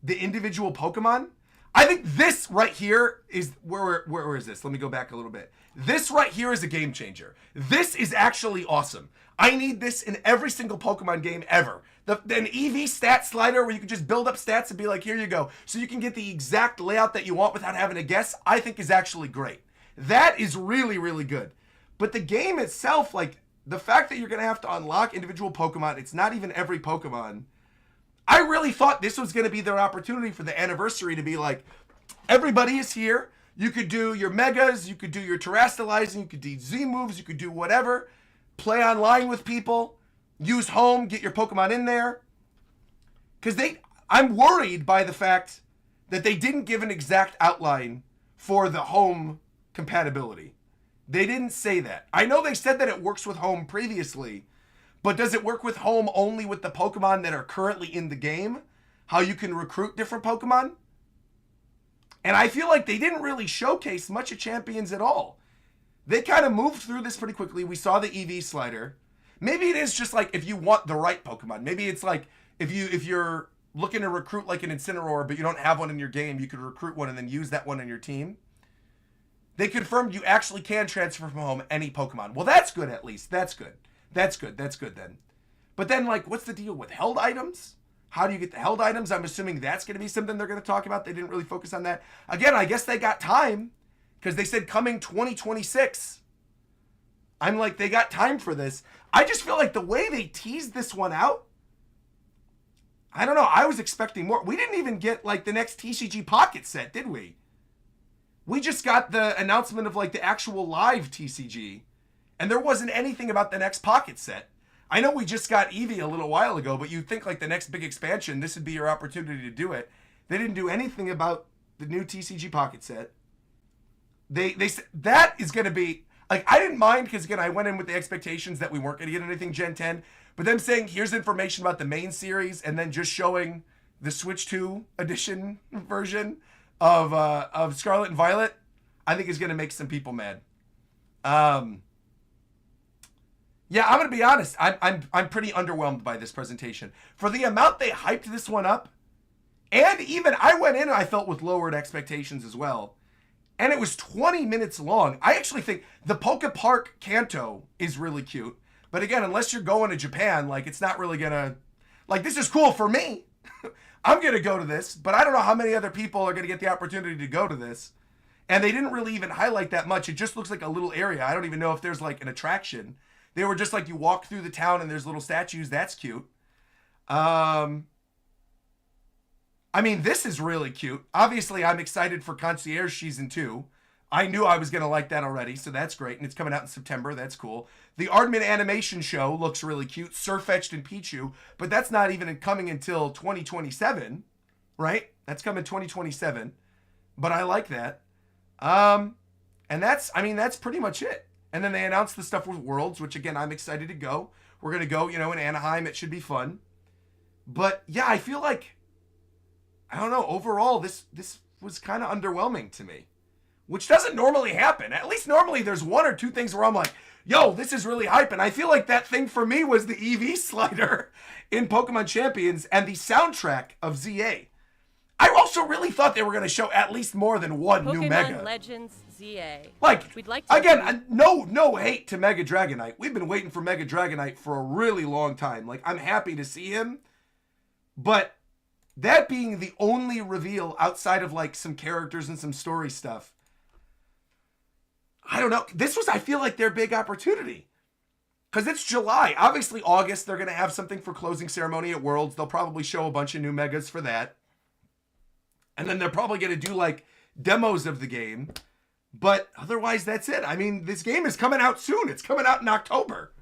the individual Pokemon, I think this right here is, where is this? Let me go back a little bit. This right here is a game changer. This is actually awesome. I need this in every single Pokemon game ever. An EV stat slider where you can just build up stats and be like, here you go. So you can get the exact layout that you want without having to guess, I think is actually great. That is really, really good. But the game itself, like, the fact that you're going to have to unlock individual Pokemon, it's not even every Pokemon. I really thought this was going to be their opportunity for the anniversary to be like, everybody is here. You could do your Megas, you could do your Terastallizing, you could do Z moves, you could do whatever. Play online with people. Use home, get your Pokemon in there. Because I'm worried by the fact that they didn't give an exact outline for the home compatibility. They didn't say that. I know they said that it works with home previously, but does it work with home only with the Pokemon that are currently in the game? How you can recruit different Pokemon? And I feel like they didn't really showcase much of Champions at all. They kind of moved through this pretty quickly. We saw the EV slider. Maybe it is just like if you want the right Pokemon. Maybe it's like if you're looking to recruit like an Incineroar, but you don't have one in your game, you could recruit one and then use that one in your team. They confirmed you actually can transfer from home any Pokemon. Well, that's good at least. That's good. That's good. That's good then. But then, like, what's the deal with held items? How do you get the held items? I'm assuming that's going to be something they're going to talk about. They didn't really focus on that. Again, I guess they got time because they said coming 2026. I'm like, they got time for this. I just feel like the way they teased this one out, I don't know. I was expecting more. We didn't even get, like, the next TCG Pocket set, did we? We just got the announcement of, like, the actual live TCG, and there wasn't anything about the next Pocket set. I know we just got Eevee a little while ago, but you'd think, like, the next big expansion, this would be your opportunity to do it. They didn't do anything about the new TCG Pocket set. They said that is going to be, like, I didn't mind because, again, I went in with the expectations that we weren't going to get anything Gen 10, But them saying, here's information about the main series, and then just showing the Switch 2 edition version of Scarlet and Violet, I think is going to make some people mad. Yeah, I'm going to be honest. I'm pretty underwhelmed by this presentation. For the amount they hyped this one up, and even I went in, I felt with lowered expectations as well. And it was 20 minutes long. I actually think the PokéPark Kanto is really cute. But again, unless you're going to Japan, like, it's not really going to... Like, this is cool for me. I'm going to go to this, but I don't know how many other people are going to get the opportunity to go to this. And they didn't really even highlight that much. It just looks like a little area. I don't even know if there's, like, an attraction. They were just like, you walk through the town and there's little statues. That's cute. I mean, this is really cute. Obviously, I'm excited for Concierge Season 2. I knew I was going to like that already, so that's great. And it's coming out in September. That's cool. The Aardman animation show looks really cute. Sirfecth'd and Pichu. But that's not even coming until 2027, right? That's coming 2027. But I like that. And that's pretty much it. And then they announced the stuff with Worlds, which, again, I'm excited to go. We're going to go, in Anaheim. It should be fun. But, yeah, I feel like, I don't know, overall, this was kind of underwhelming to me. Which doesn't normally happen. At least normally there's one or two things where I'm like, yo, this is really hype. And I feel like that thing for me was the EV slider in Pokemon Champions and the soundtrack of ZA. I also really thought they were going to show at least more than one new Mega. Pokemon Legends ZA. Like, we'd like to again, no hate to Mega Dragonite. We've been waiting for Mega Dragonite for a really long time. Like, I'm happy to see him. But that being the only reveal outside of, like, some characters and some story stuff, I don't know. This was, I feel like, their big opportunity. Because it's July. Obviously, August, they're going to have something for closing ceremony at Worlds. They'll probably show a bunch of new Megas for that. And then they're probably going to do, like, demos of the game. But otherwise, that's it. I mean, this game is coming out soon. It's coming out in October.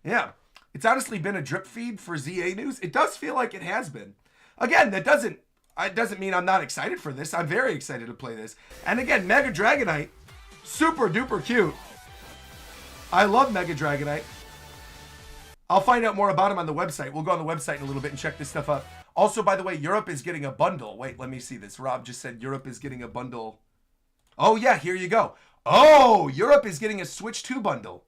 Yeah. It's honestly been a drip feed for ZA news. It does feel like it has been. Again, that doesn't mean I'm not excited for this. I'm very excited to play this. And again, Mega Dragonite, super duper cute. I love Mega Dragonite. I'll find out more about him on the website. We'll go on the website in a little bit and check this stuff out. Also, by the way, Europe is getting a bundle. Wait, let me see this. Rob just said Europe is getting a bundle. Oh, yeah, here you go. Oh, Europe is getting a Switch 2 bundle.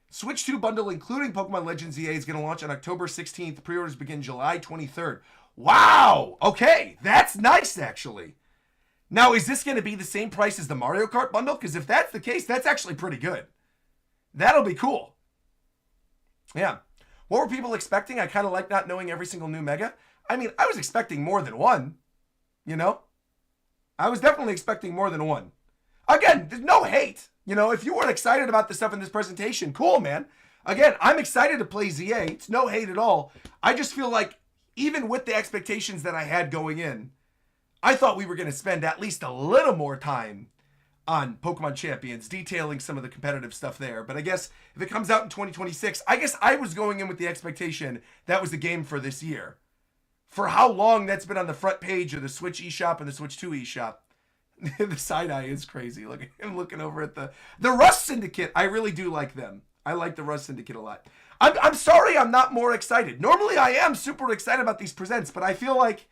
Switch 2 bundle, including Pokemon Legends EA, is going to launch on October 16th. Pre-orders begin July 23rd. Wow! Okay, that's nice, actually. Now, is this going to be the same price as the Mario Kart bundle? Because if that's the case, that's actually pretty good. That'll be cool. Yeah. What were people expecting? I kind of like not knowing every single new Mega. I mean, I was expecting more than one. I was definitely expecting more than one. Again, there's no hate. If you weren't excited about the stuff in this presentation, cool, man. Again, I'm excited to play ZA. It's no hate at all. I just feel like even with the expectations that I had going in, I thought we were going to spend at least a little more time on Pokemon Champions, detailing some of the competitive stuff there. But I guess if it comes out in 2026, I guess I was going in with the expectation that was the game for this year. For how long that's been on the front page of the Switch eShop and the Switch 2 eShop. The side eye is crazy. Look at him looking over at the Rust Syndicate. I really do like them. I like the Rust Syndicate a lot. I'm sorry I'm not more excited. Normally I am super excited about these presents, but I feel like,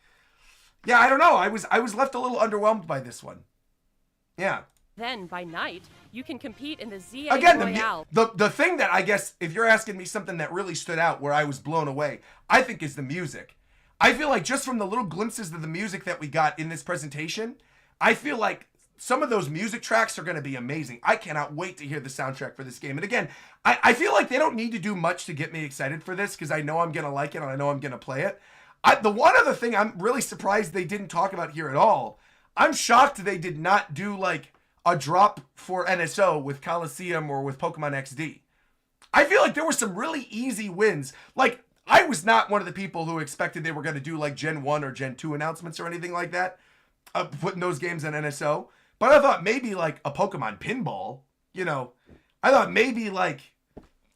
yeah, I don't know. I was left a little underwhelmed by this one. Yeah. Then, by night, you can compete in the ZA Again, Royale. the thing that I guess, if you're asking me something that really stood out where I was blown away, I think is the music. I feel like just from the little glimpses of the music that we got in this presentation, I feel like some of those music tracks are going to be amazing. I cannot wait to hear the soundtrack for this game. And again, I feel like they don't need to do much to get me excited for this because I know I'm going to like it and I know I'm going to play it. The one other thing I'm really surprised they didn't talk about here at all, I'm shocked they did not do like a drop for NSO with Coliseum or with Pokemon XD. I feel like there were some really easy wins. Like, I was not one of the people who expected they were going to do like Gen 1 or Gen 2 announcements or anything like that, putting those games on NSO. But I thought maybe like a Pokemon Pinball, I thought maybe like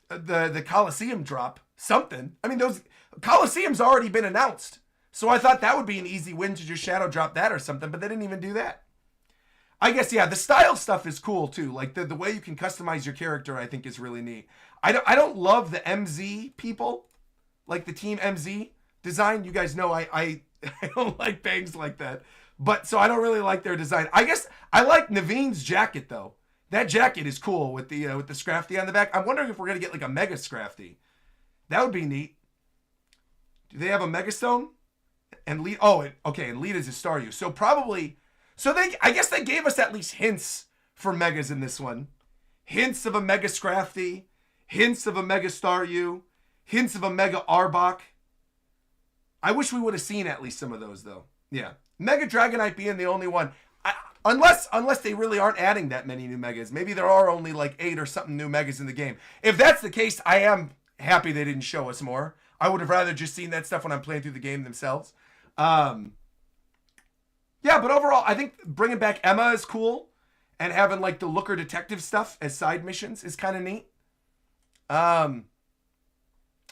the Coliseum drop, something. I mean, those Coliseum's already been announced. So I thought that would be an easy win to just shadow drop that or something, but they didn't even do that. I guess, yeah, the style stuff is cool too. Like the way you can customize your character, I think is really neat. I don't love the MZ people. like the Team MZ design. You guys know I don't like bangs like that. But so I don't really like their design. I guess I like Naveen's jacket though. That jacket is cool with the Scrafty on the back. I'm wondering if we're gonna get like a Mega Scrafty. That would be neat. Do they have a Mega Stone? And lead. Oh, okay. And lead is a Staryu. So probably. So I guess they gave us at least hints for Megas in this one. Hints of a Mega Scrafty. Hints of a Mega Staryu. Hints of a Mega Arbok. I wish we would have seen at least some of those though. Yeah. Mega Dragonite being the only one. Unless they really aren't adding that many new Megas. Maybe there are only like 8 or something new Megas in the game. If that's the case, I am happy they didn't show us more. I would have rather just seen that stuff when I'm playing through the game themselves. Yeah, but overall, I think bringing back Emma is cool. And having like the Looker Detective stuff as side missions is kind of neat.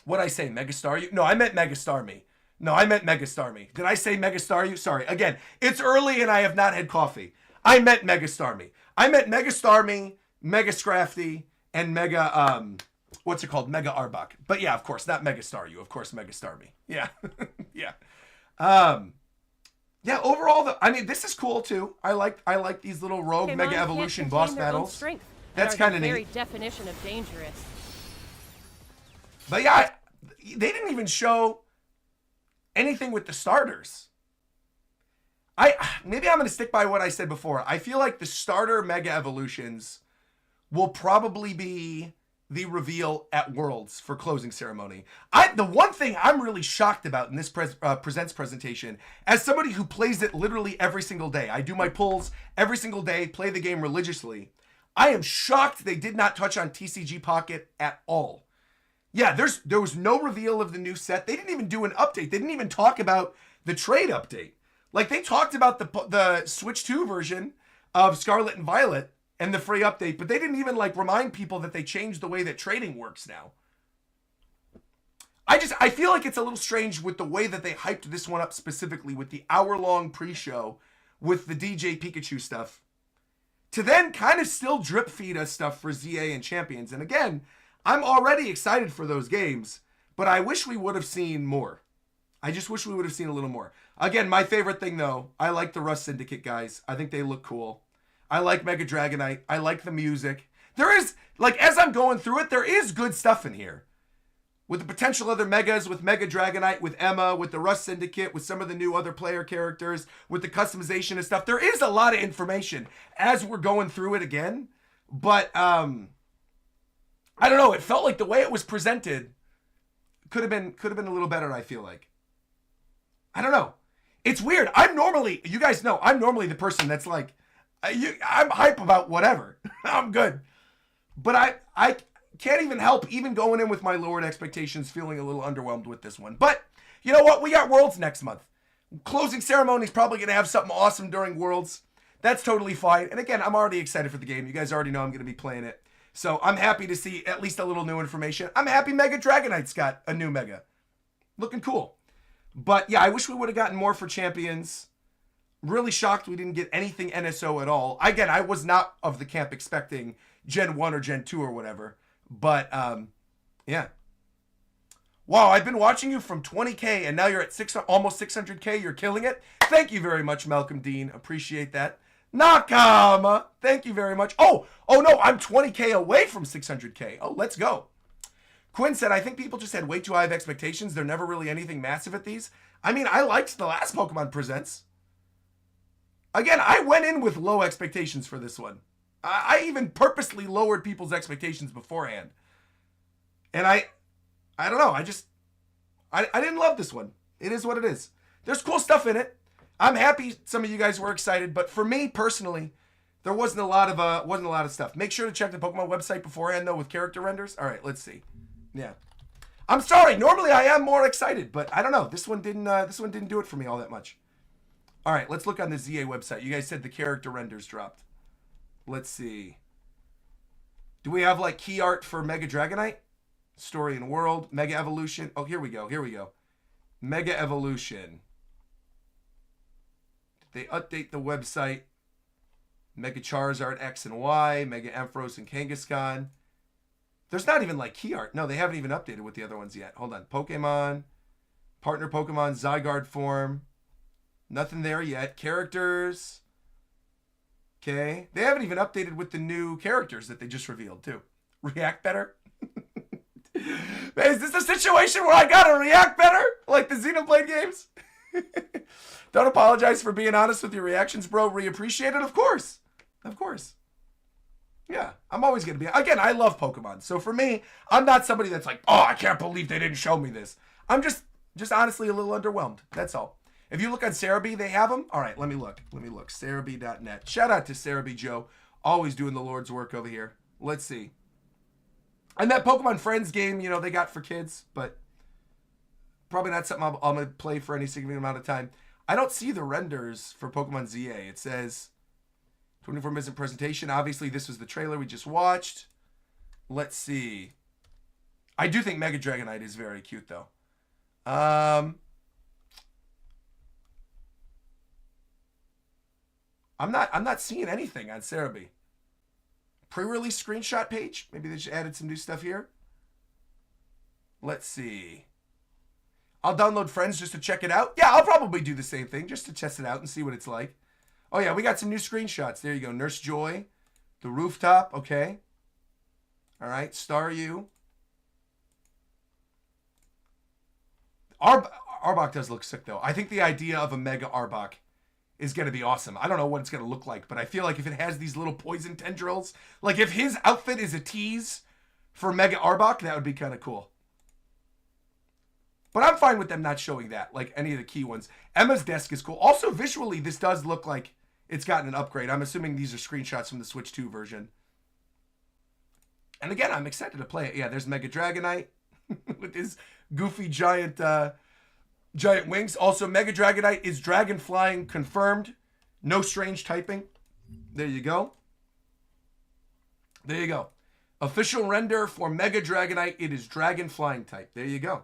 What'd I say? Mega Staryu? No, I meant Mega Starmie. No, I meant Mega Starmie. Did I say Mega Staryu? Sorry. Again, it's early and I have not had coffee. I meant Mega Starmie. I meant Mega Starmie, Mega Scrafty, and Mega, what's it called? Mega Arbok. But yeah, of course, not Mega Staryu. Of course, Mega Starmie. Yeah. Yeah. Yeah, overall, I mean, this is cool too. I like these little rogue Pokemon Mega can't Evolution contain boss their own battles. strength and That's are the kind of very neat. definition of dangerous. But yeah, they didn't even show anything with the starters. Maybe I'm going to stick by what I said before. I feel like the starter Mega Evolutions will probably be the reveal at Worlds for closing ceremony. The one thing I'm really shocked about in this Presents presentation, as somebody who plays it literally every single day, I do my pulls every single day, play the game religiously, I am shocked they did not touch on TCG Pocket at all. Yeah, there was no reveal of the new set. They didn't even do an update. They didn't even talk about the trade update. Like, they talked about the Switch 2 version of Scarlet and Violet and the free update, but they didn't even like remind people that they changed the way that trading works now. I feel like it's a little strange with the way that they hyped this one up specifically with the hour-long pre-show with the DJ Pikachu stuff, to then kind of still drip feed us stuff for ZA and Champions. And again, I'm already excited for those games, but I wish we would have seen more. I just wish we would have seen a little more. Again, my favorite thing though, I like the Rust Syndicate guys. I think they look cool. I like Mega Dragonite. I like the music. There is, like, as I'm going through it, there is good stuff in here. With the potential other Megas, with Mega Dragonite, with Emma, with the Rust Syndicate, with some of the new other player characters, with the customization and stuff. There is a lot of information as we're going through it again. But, I don't know. It felt like the way it was presented could have been a little better, I feel like. I don't know. It's weird. You guys know, I'm normally the person that's like, I'm hype about whatever. I'm good. But I can't even help even going in with my lowered expectations feeling a little underwhelmed with this one. But you know what? We got Worlds next month. Closing ceremony is probably going to have something awesome during Worlds. That's totally fine. And again, I'm already excited for the game. You guys already know I'm going to be playing it. So I'm happy to see at least a little new information. I'm happy Mega Dragonite's got a new Mega. Looking cool. But yeah, I wish we would have gotten more for Champions. Really shocked we didn't get anything NSO at all. Again, I was not of the camp expecting Gen 1 or Gen 2 or whatever. But, yeah. Wow, I've been watching you from 20K and now you're at almost 600K. You're killing it. Thank you very much, Malcolm Dean. Appreciate that. Nakama, thank you very much. Oh no, I'm 20K away from 600K. Oh, let's go. Quinn said, I think people just had way too high of expectations. They're never really anything massive at these. I mean, I liked the last Pokemon Presents. Again, I went in with low expectations for this one. I even purposely lowered people's expectations beforehand. And I don't know. I didn't love this one. It is what it is. There's cool stuff in it. I'm happy some of you guys were excited, but for me personally, there wasn't a lot of stuff. Make sure to check the Pokemon website beforehand though with character renders. All right, let's see. Yeah. I'm sorry. Normally I am more excited, but I don't know. This one didn't do it for me all that much. All right, let's look on the ZA website. You guys said the character renders dropped. Let's see. Do we have like key art for Mega Dragonite? Story and World, Mega Evolution. Oh, here we go. Mega Evolution. Did they update the website? Mega Charizard X and Y, Mega Ampharos and Kangaskhan. There's not even like key art. No, they haven't even updated with the other ones yet. Hold on. Pokemon, partner Pokemon, Zygarde form. Nothing there yet. Characters. Okay. They haven't even updated with the new characters that they just revealed too. React better? Is this a situation where I gotta react better? Like the Xenoblade games? Don't apologize for being honest with your reactions, bro. Reappreciate it, of course. Of course. Yeah, I'm always going to be. Again, I love Pokemon. So for me, I'm not somebody that's like, oh, I can't believe they didn't show me this. I'm just honestly a little underwhelmed. That's all. If you look on Cerebi, they have them. All right, let me look. Cerebi.net. Shout out to Cerebi Joe. Always doing the Lord's work over here. Let's see. And that Pokemon Friends game, you know, they got for kids, but probably not something I'm going to play for any significant amount of time. I don't see the renders for Pokemon ZA. It says 24-minute presentation. Obviously, this was the trailer we just watched. Let's see. I do think Mega Dragonite is very cute, though. I'm not seeing anything on Cerebi. Pre-release screenshot page. Maybe they just added some new stuff here. Let's see. I'll download Friends just to check it out. Yeah, I'll probably do the same thing just to test it out and see what it's like. Oh, yeah, we got some new screenshots. There you go. Nurse Joy. The rooftop. Okay. All right. Staryu. Arbok does look sick, though. I think the idea of a Mega Arbok is going to be awesome. I don't know what it's going to look like, but I feel like if it has these little poison tendrils, like if his outfit is a tease for Mega Arbok, that would be kind of cool. But I'm fine with them not showing that, like any of the key ones. Emma's desk is cool. Also, visually, this does look like it's gotten an upgrade. I'm assuming these are screenshots from the Switch 2 version. And again, I'm excited to play it. Yeah, there's Mega Dragonite with his goofy giant wings. Also, Mega Dragonite is dragon flying confirmed. No strange typing. There you go. There you go. Official render for Mega Dragonite. It is dragon flying type. There you go.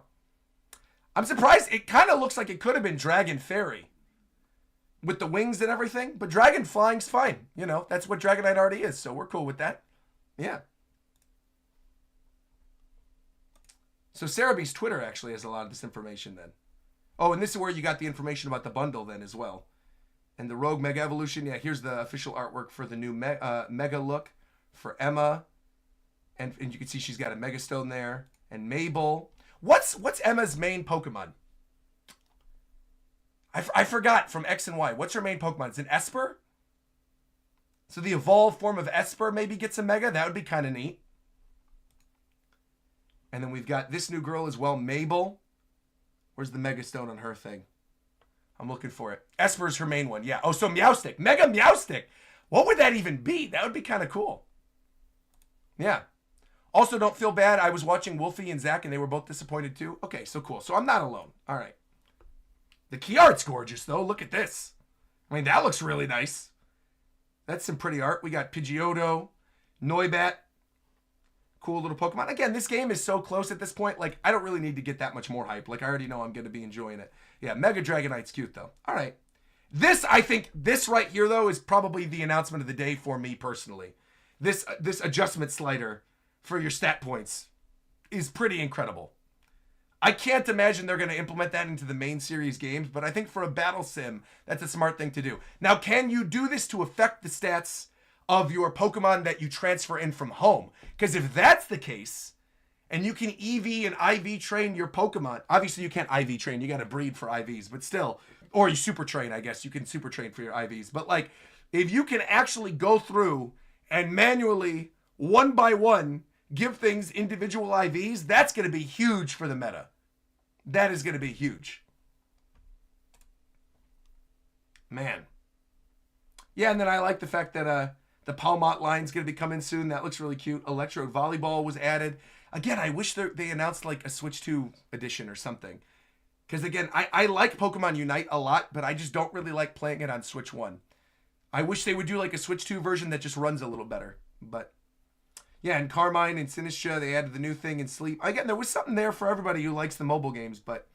I'm surprised. It kind of looks like it could have been Dragon Fairy with the wings and everything, but Dragon Flying's fine. You know, that's what Dragonite already is, so we're cool with that. Yeah. So Cerebi's Twitter actually has a lot of this information then. Oh, and this is where you got the information about the bundle then as well. And the Rogue Mega Evolution. Yeah, here's the official artwork for the new Mega look for Emma. And you can see she's got a Mega Stone there. And Mabel. What's Emma's main Pokemon? I forgot from X and Y. What's her main Pokemon? It's an Esper? So the evolved form of Esper maybe gets a Mega? That would be kind of neat. And then we've got this new girl as well, Mabel. Where's the Mega Stone on her thing? I'm looking for it. Esper's her main one. Yeah. Oh, so Meowstic. Mega Meowstic. What would that even be? That would be kind of cool. Yeah. Also, don't feel bad. I was watching Wolfie and Zach, and they were both disappointed too. Okay, so cool. So I'm not alone. All right. The key art's gorgeous, though. Look at this. I mean, that looks really nice. That's some pretty art. We got Pidgeotto, Noibat. Cool little Pokemon. Again, this game is so close at this point. Like, I don't really need to get that much more hype. Like, I already know I'm going to be enjoying it. Yeah, Mega Dragonite's cute, though. All right. This, I think, this right here, though, is probably the announcement of the day for me personally. This adjustment slider for your stat points is pretty incredible. I can't imagine they're going to implement that into the main series games, but I think for a battle sim, that's a smart thing to do. Now, can you do this to affect the stats of your Pokemon that you transfer in from home? Because if that's the case, and you can EV and IV train your Pokemon, obviously you can't IV train, you got to breed for IVs, but still, or you super train, I guess, you can super train for your IVs. But like, if you can actually go through and manually, one by one, give things individual IVs, that's going to be huge for the meta. That is going to be huge. Man. Yeah, and then I like the fact that the Palmot line's going to be coming soon. That looks really cute. Electrode Volleyball was added. Again, I wish they announced like a Switch 2 edition or something. Because again, I like Pokemon Unite a lot, but I just don't really like playing it on Switch 1. I wish they would do like a Switch 2 version that just runs a little better. But yeah, and Carmine and Sinistra, they added the new thing in Sleep. Again, there was something there for everybody who likes the mobile games, but...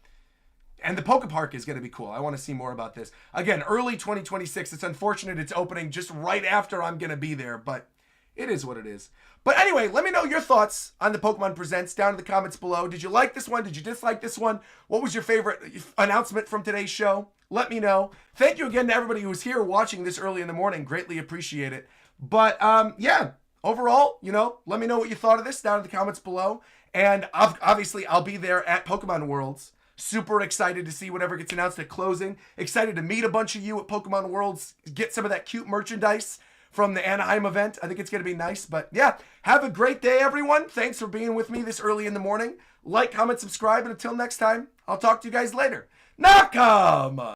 And the PokéPark is going to be cool. I want to see more about this. Again, early 2026. It's unfortunate it's opening just right after I'm going to be there, but It is what it is. But anyway, let me know your thoughts on the Pokemon Presents down in the comments below. Did you like this one? Did you dislike this one? What was your favorite announcement from today's show? Let me know. Thank you again to everybody who was here watching this early in the morning. Greatly appreciate it. But yeah, overall, let me know what you thought of this down in the comments below. And obviously, I'll be there at Pokemon Worlds. Super excited to see whatever gets announced at closing. Excited to meet a bunch of you at Pokemon Worlds. Get some of that cute merchandise from the Anaheim event. I think it's going to be nice. But yeah, have a great day, everyone. Thanks for being with me this early in the morning. Like, comment, subscribe, and until next time, I'll talk to you guys later. Nakama!